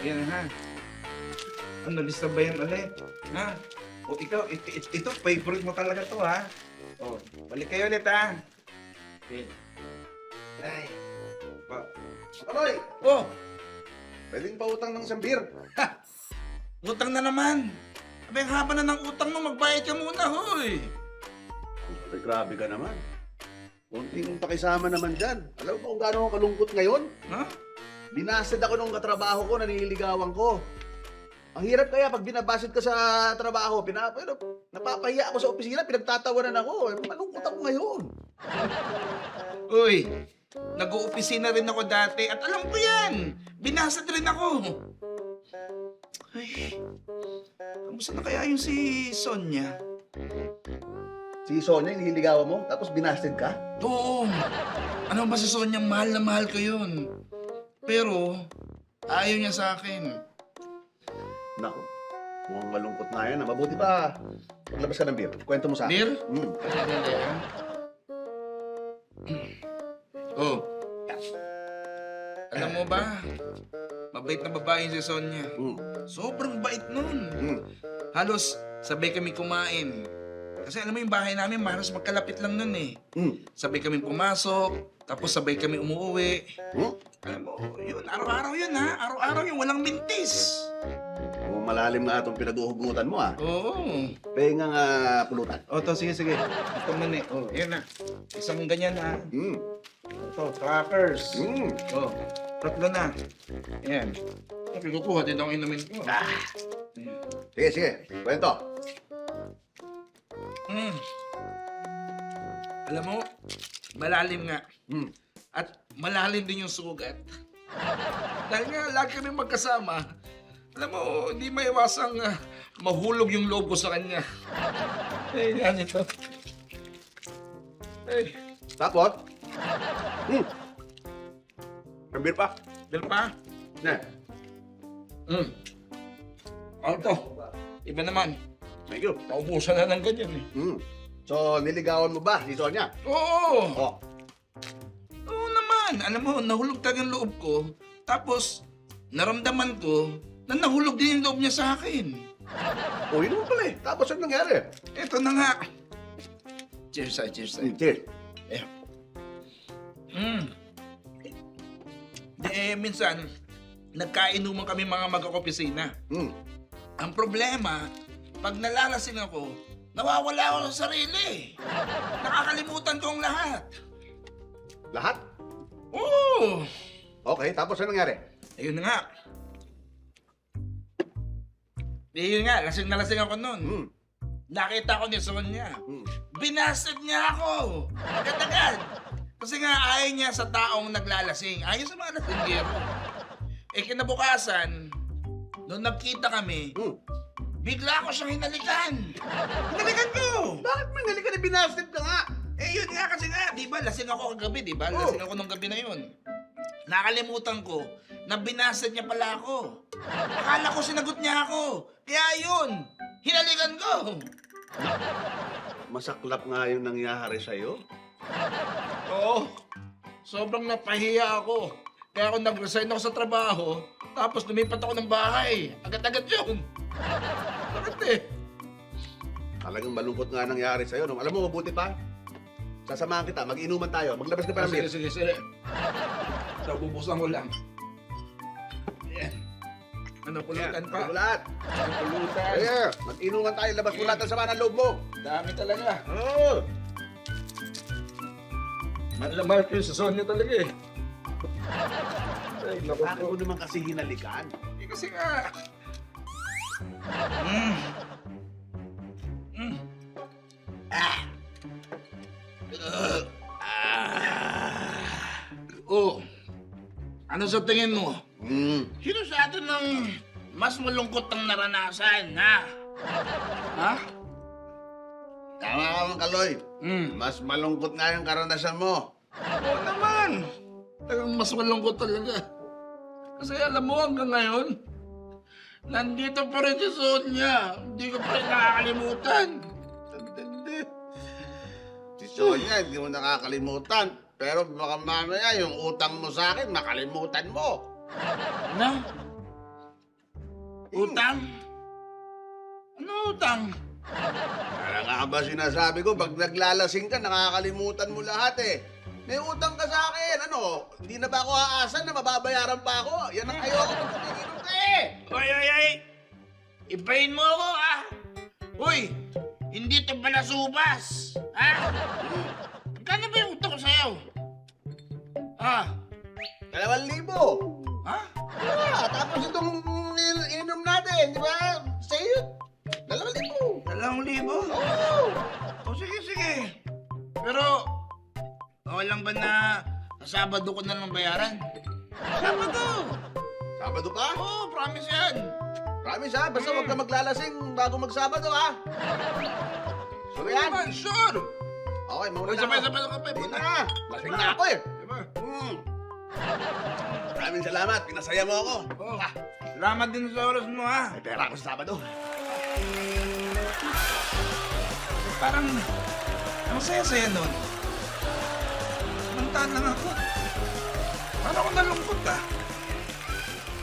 Yan ha. Ano, lista ba yan ulit? Ha? O ikaw, ito, favorite mo talaga to ha. O, balik kayo ulit ha. Okay. Ay. Aloy! Oh, Pwedeng pautang ng isang beer. ha! Utang na naman. Abay, haba na ng utang mo, magbayad ka muna, hoy. Ay, grabe ka naman. Kunting pakisama naman dyan. Alam mo ba kung gaano ako kalungkot ngayon? Ha? Binasted ako nung katrabaho ko, naniligawan ko. Ang hirap kaya pag binabasid ka sa trabaho, napapahiya ako sa opisina, pinagtatawanan ako. Malungkot ako ngayon. Uy, nag-uopisina rin ako dati at alam ko yan. Binasad rin ako. Ay, kamusta na kaya yung si Sonia? Si Sonia, yung nililigawan mo, tapos binasted ka? Oo. Ano ba si Sonia, mahal na mahal ko yun. Pero, ayaw niya sa akin. Naku, mukhang malungkot na yan. Mabuti pa, maglabas ka ng beer. Kwento mo sa akin. Beer? Mm. Oh. Alam mo ba, mabait na babae si Sonia. Mm. Sobrang bait nun. Mm. Halos sabay kami kumain. Kasi alam mo yung bahay namin, halos magkalapit lang nun eh. Mm. Sabay kami pumasok, tapos sabay kami umuwi. Mm. Alam mo, yun, araw-araw yun ha. Araw-araw yun, walang mintis. Mukhang malalim na itong pinag-uhugutan mo, ah. Oo. Pengang pulutan. O, to, sige, sige. Ito muna eh. Oh, yan na. Isang ganyan ha. Mm. Ito, crackers. Mm. Oh, tatlo na. Ayan. Okay, kukuha din ang inumin ko. Sige, sige. Kwento. Mm. Alam mo, malalim nga. Mm. At malalim din yung sugat. Dahil nga, lagi kami magkasama. Alam mo, hindi maiwasang mahulog yung loob ko sa kanya. Eh, yan ito. Eh, Tapos? Mm. Ang beer pa? Bill pa? Ne. Ito. Iba naman. Thank you. Naubusan na ng ganyan eh. Mm. So, niligawan mo ba si Sonia? Oo! Oh. Oo naman. Alam mo, nahulog talaga yung loob ko. Tapos, naramdaman ko na nahulog din yung loob niya sa akin. Oh, yun mo pala eh. Tapos ano nangyari? Ito na nga. Cheers tayo, cheers tayo. Cheers. Minsan, nagkainuman kami mga mag-opisina. Mm. Ang problema, pag nalalasing ako, nawawala ako sa sarili. Nakakalimutan ko ang lahat. Lahat? Oo! Okay, tapos ano nangyari? Ayun na nga. Ayun nga, lasing na lasing ako nun. Mm. Nakita ko ni Sonia. Mm. Binasted niya ako. Agad-agad. Kasi nga ayaw niya sa taong naglalasing. Ayaw sa mga lasinggero. Eh kinabukasan, nung nagkita kami, Mm. bigla ako siyang hinalikan. Hinalikan ko! Bakit may ngali ka na binasted ka nga? Eh yun nga kasi nga, di ba, lasing ako kagabi, di ba? Oh. Lasing ako nung gabi na yun. Nakalimutan ko na binasted niya pala ako. Akala ko sinagot niya ako. Kaya yun, hinalikan ko. Masaklap nga yung nangyari sa'yo. Oo, sobrang napahiya ako. Kaya ako nag-resign ako sa trabaho, tapos lumipat ako ng bahay. Agad-agad yun. Bakit eh? Talagang malungkot nga nangyari sa'yo. No? Alam mo, mabuti pa. Sasamahan kita, mag-inuman tayo. Maglabas ka pa ng beer. Sige, sige, sige. So, bubuksan ko lang. Yan. Ano, pulutan pa? Pulutan. Ano, pulutan? Ayan, mag-inuman tayo. Labas mo lahat ang sama ng loob mo. Dami talaga. Oo. Mahal ko yung sa Sonia talaga eh. Ay, naku Bakit po. mo naman kasi hinalikan? Eh, kasi nga. Mm. Mm. Ah. Oh. Ano sa tingin mo? Mm. Sino sa atin ng mas malungkot ang naranasan, ha? Ha? Tama ka mga Kaloy. Mm. Mas malungkot nga yung karanasan mo. Oo naman. Talagang mas malungkot talaga. Kasi alam mo hanggang ngayon, nandito pa rin si Sonia. Hindi ko pa rin nakakalimutan. Hindi. Si Sonia, hindi mo nakakalimutan. Pero baka mamaya yung utang mo sa akin, makalimutan mo. Na? Utang? Ano utang? Kaya nga ba sinasabi ko, pag naglalasing ka, nakakalimutan mo lahat eh. May utang ka sa akin, ano? Hindi na ba ako aasan na mababayaran pa ako? Yan ang ayoko pag tumiginom ka eh. Ay! Ibahin mo ako, ha? Uy, hindi to pala subas. Ha? Magkano ba yung utang ko sa'yo? Ah, 2,000. ha? Tapos itong inom natin, di ba? Sa'yo, 2,000. 2,000? Oo. O sige. Pero, okay lang ba na sa Sabado ko na lang bayaran? Sabado! Sabado pa? Oo, promise yan. Promise ha, basta huwag ka maglalasing bago magsabado ha. Sure yan? Naman, sure! Okay, mauna Uy, na sabay, ako. kapay. Hindi na, lasing na ako eh. Diba? Maraming salamat, pinasaya mo ako. Oh, salamat din sa oras mo, ha? May pera ako sa Sabado. Parang, ang saya-saya nun. Samantalang ako. Parang ako nalungkot ah.